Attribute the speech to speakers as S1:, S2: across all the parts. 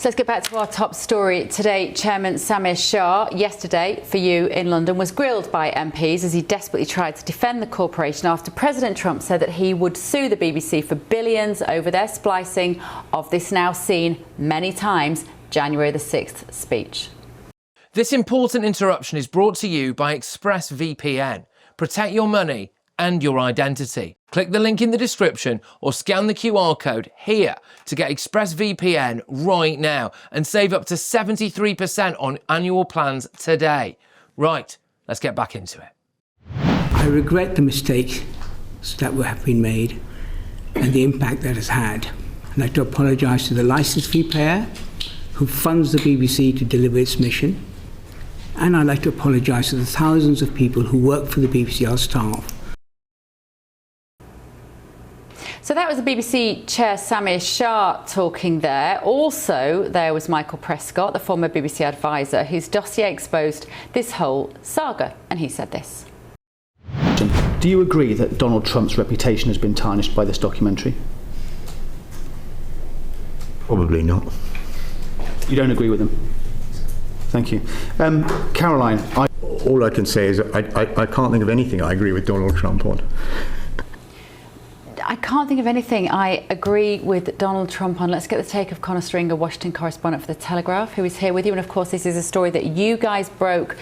S1: So let's get back to our top story today. Chairman Samir Shah, yesterday for you in London, was grilled by MPs as he desperately tried to defend the corporation after President Trump said that he would sue the BBC for billions over their splicing of this now seen many times January the 6th speech.
S2: This important interruption is brought to you by ExpressVPN. Protect your money and your identity. Click the link in the description or scan the QR code here to get ExpressVPN right now and save up to 73% on annual plans today. Right, let's get back into it.
S3: I regret the mistakes that have been made and the impact that has had. I'd like to apologise to the licence fee payer who funds the BBC to deliver its mission. And I'd like to apologise to the thousands of people who work for the BBC, our staff.
S1: So that was the BBC Chair Samir Shah talking there. Also, there was Michael Prescott, the former BBC advisor, whose dossier exposed this whole saga, and he said this.
S4: Do you agree that Donald Trump's reputation has been tarnished by this documentary?
S5: Probably not.
S4: You don't agree with him? Thank you. Caroline,
S5: all I can say is I can't think of anything I agree with Donald Trump on.
S1: I can't think of anything I agree with Donald Trump on. Let's get the take of Connor Stringer, Washington correspondent for the Telegraph, who is here with you. And of course, this is a story that you guys broke,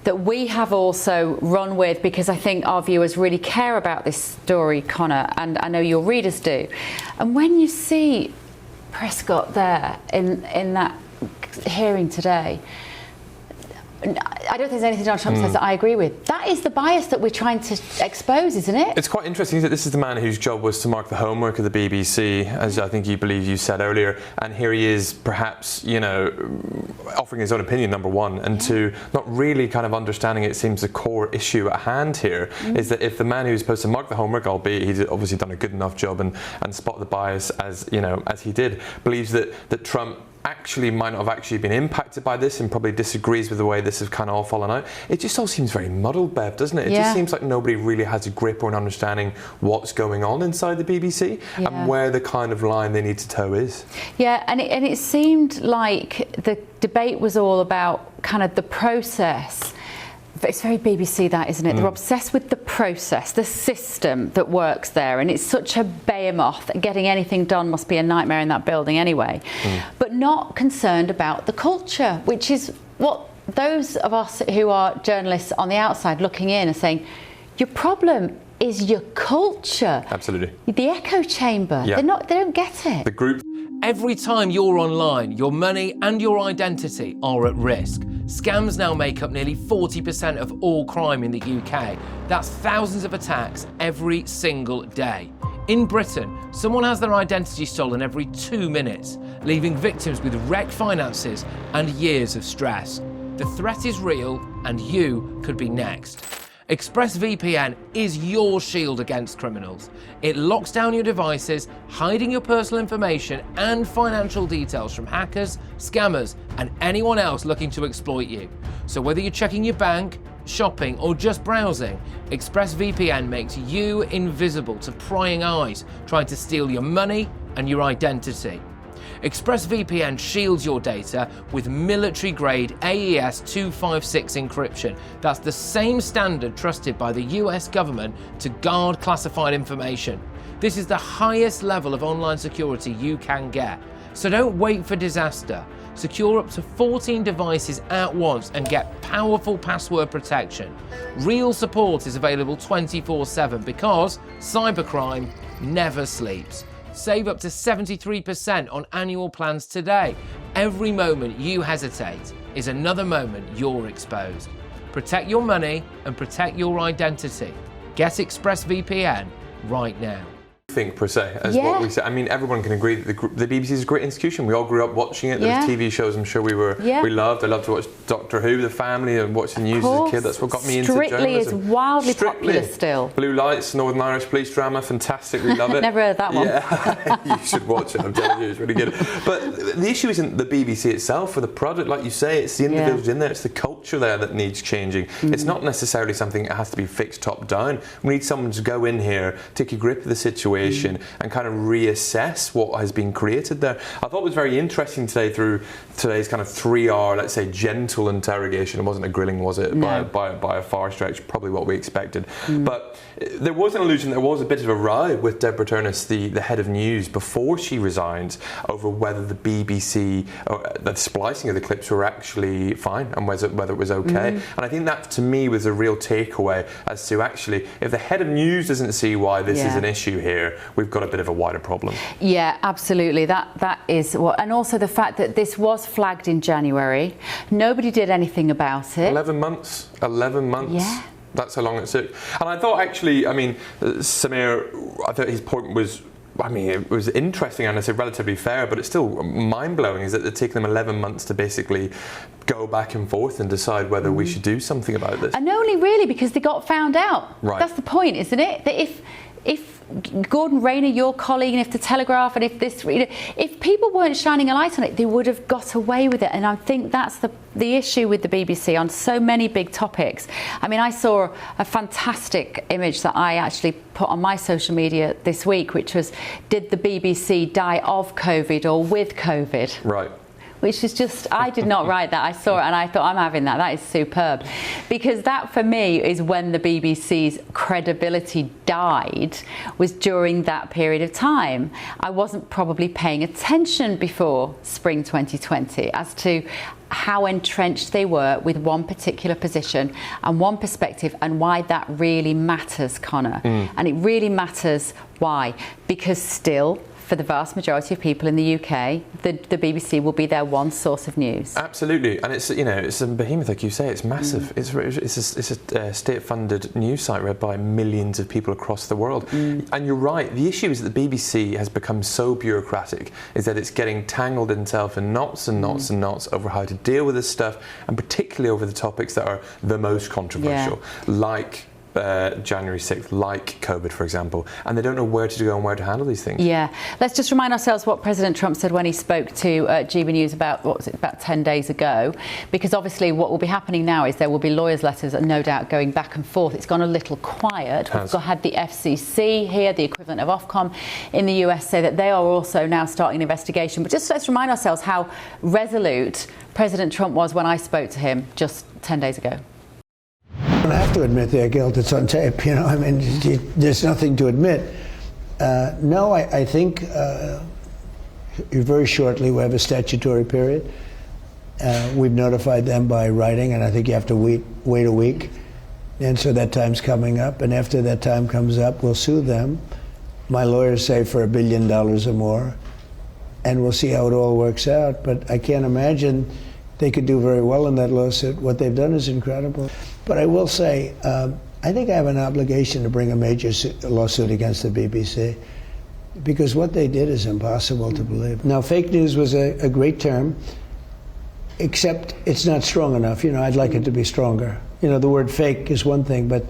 S1: that we have also run with, because I think our viewers really care about this story, Connor, and I know your readers do. And when you see Prescott there in that hearing today, I don't think there's anything Donald Trump says that I agree with. That is the bias that we're trying to expose, isn't it?
S6: It's quite interesting that this is the man whose job was to mark the homework of the BBC, as I think you said earlier, and here he is perhaps, you know, offering his own opinion, number one, and two, not really kind of understanding, it seems, the core issue at hand here is that if the man who's supposed to mark the homework, albeit he's obviously done a good enough job and spot the bias as, you know, as he did, believes that Trump actually might not have actually been impacted by this and probably disagrees with the way this has kind of all fallen out. It just all seems very muddled, Bev, doesn't it? It just seems like nobody really has a grip or an understanding what's going on inside the BBC and where the kind of line they need to toe is. Yeah,
S1: and it seemed like the debate was all about kind of the process. It's very BBC, that, isn't it? They're obsessed with the process, the system that works there, and it's such a behemoth. Getting anything done must be a nightmare in that building anyway. But not concerned about the culture, which is what those of us who are journalists on the outside looking in are saying, your problem is your culture.
S6: Absolutely.
S1: The echo chamber. They don't get it.
S6: The group.
S2: Every time you're online, your money and your identity are at risk. Scams now make up nearly 40% of all crime in the UK. That's thousands of attacks every single day. In Britain, someone has their identity stolen every 2 minutes, leaving victims with wrecked finances and years of stress. The threat is real, and you could be next. ExpressVPN is your shield against criminals. It locks down your devices, hiding your personal information and financial details from hackers, scammers, and anyone else looking to exploit you. So whether you're checking your bank, shopping, or just browsing, ExpressVPN makes you invisible to prying eyes trying to steal your money and your identity. ExpressVPN shields your data with military-grade AES 256 encryption. That's the same standard trusted by the US government to guard classified information. This is the highest level of online security you can get. So don't wait for disaster. Secure up to 14 devices at once and get powerful password protection. Real support is available 24/7 because cybercrime never sleeps. Save up to 73% on annual plans today. Every moment you hesitate is another moment you're exposed. Protect your money and protect your identity. Get ExpressVPN right now.
S6: Think per se as what we say. I mean, everyone can agree that the BBC is a great institution. We all grew up watching it. There was TV shows I'm sure we loved. I loved to watch Doctor Who, the family, and watch the news as a kid. That's what got me into journalism.
S1: Strictly is wildly popular still.
S6: Blue Lights, Northern Irish police drama, fantastic. We love it.
S1: Never heard that one.
S6: Yeah, you should watch it. I'm telling you, it's really good. But the issue isn't the BBC itself or the product, like you say. It's the individuals in there. It's the culture. culture there that needs changing. It's not necessarily something that has to be fixed top down. We need someone to go in here, take a grip of the situation and kind of reassess what has been created there. I thought it was very interesting today through today's kind of 3-hour, let's say, gentle interrogation. It wasn't a grilling, was it?
S1: No.
S6: By a far stretch, probably what we expected. But there was an allusion, there was a bit of a row with Deborah Turner, the head of news, before she resigned, over whether the BBC, or the splicing of the clips were actually fine and whether it was okay. And I think that, to me, was a real takeaway as to actually, if the head of news doesn't see why this is an issue here, we've got a bit of a wider problem.
S1: Yeah, absolutely. That is what, and also the fact that this was flagged in January. Nobody did anything about it.
S6: 11 months. 11 months.
S1: Yeah.
S6: That's how long it took. And I thought, actually, I mean, Samir, I thought his point was, I mean, it was interesting and I said relatively fair, but it's still mind-blowing, is that it's taken them 11 months to basically go back and forth and decide whether we should do something about this.
S1: And only really because they got found out.
S6: Right.
S1: That's the point, isn't it? That if Gordon Rayner, your colleague, and if the Telegraph, and if this, if people weren't shining a light on it, they would have got away with it. And I think that's the issue with the BBC on so many big topics. I mean, I saw a fantastic image that I actually put on my social media this week, which was, did the BBC die of COVID or with COVID?
S6: Right.
S1: Which is just, I did not write that. I saw it and I thought, I'm having that. That is superb. Because that, for me, is when the BBC's credibility died, was during that period of time. I wasn't probably paying attention before spring 2020 as to how entrenched they were with one particular position and one perspective, and why that really matters, Connor. And it really matters. Why? Because still, for the vast majority of people in the UK, the BBC will be their one source of news.
S6: Absolutely, and it's, you know, it's a behemoth, like you say. It's massive. It's a state-funded news site read by millions of people across the world. And you're right. The issue is that the BBC has become so bureaucratic, is that it's getting tangled itself in knots and knots and knots over how to deal with this stuff, and particularly over the topics that are the most controversial, like January 6th, like COVID, for example, and they don't know where to go and where to handle these things. Yeah.
S1: Let's just remind ourselves what President Trump said when he spoke to GB News about, what was it, about 10 days ago, because obviously what will be happening now is there will be lawyers' letters and no doubt going back and forth. It's gone a little quiet. We've had the FCC here, the equivalent of Ofcom in the US, say that they are also now starting an investigation. But just let's remind ourselves how resolute President Trump was when I spoke to him just 10 days ago.
S7: Don't have to admit their guilt. It's on tape. You know, I mean, there's nothing to admit. No, I think very shortly we have a statutory period. We've notified them by writing, and I think you have to wait a week. And so that time's coming up. And after that time comes up, we'll sue them. My lawyers say for $1 billion or more. And we'll see how it all works out. But I can't imagine they could do very well in that lawsuit. What they've done is incredible. But I will say, I think I have an obligation to bring a major lawsuit against the BBC, because what they did is impossible to believe. Now, fake news was a great term, except it's not strong enough. You know, I'd like it to be stronger. You know, the word fake is one thing, but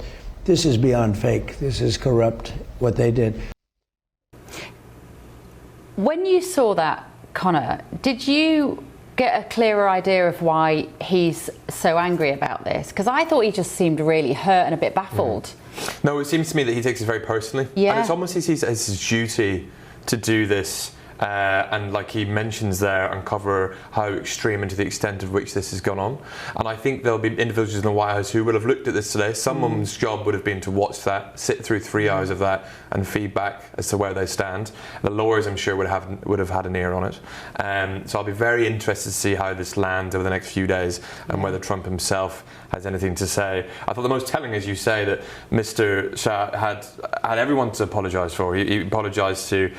S7: this is beyond fake. This is corrupt, what they did.
S1: When you saw that, Connor, did you get a clearer idea of why he's so angry about this? Because I thought he just seemed really hurt and a bit baffled.
S6: No, it seems to me that he takes it very personally.
S1: Yeah.
S6: And it's almost he sees it as his duty to do this. And like he mentions there, uncover how extreme and to the extent of which this has gone on. And I think there'll be individuals in the White House who will have looked at this today. Someone's job would have been to watch that, sit through 3 hours of that, and feedback as to where they stand. The lawyers, I'm sure, would have had an ear on it. So I'll be very interested to see how this lands over the next few days, and whether Trump himself has anything to say. I thought the most telling, as you say, that Mr. Shah had everyone to apologise for. He apologised to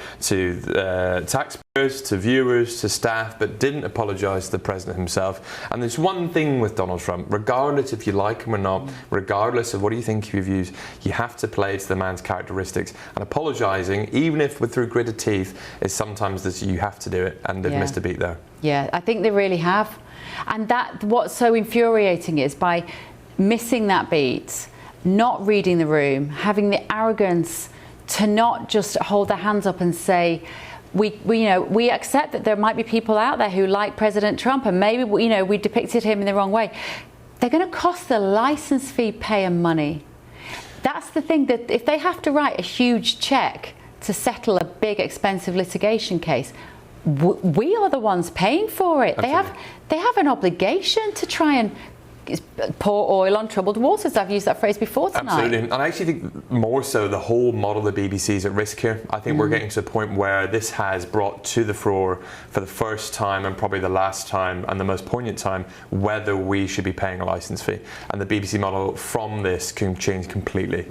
S6: taxpayers, to viewers, to staff, but didn't apologise to the president himself. And there's one thing with Donald Trump, regardless if you like him or not, regardless of what you think of your views, you have to play to the man's characteristics. And apologising, even if through gritted teeth, is sometimes that you have to do it, and they've missed a beat there.
S1: Yeah, I think they really have. And that, what's so infuriating is, by missing that beat, not reading the room, having the arrogance to not just hold their hands up and say, we accept that there might be people out there who like President Trump, and maybe we depicted him in the wrong way. they're going to cost the licence fee payer money. That's the thing, that if they have to write a huge cheque to settle a big expensive litigation case, we are the ones paying for it. They have an obligation to try and pour oil on troubled waters. I've used that phrase before tonight.
S6: Absolutely, and I actually think more so the whole model of the BBC is at risk here. I think we're getting to the point where this has brought to the fore for the first time, and probably the last time and the most poignant time, whether we should be paying a licence fee. And the BBC model from this can change completely.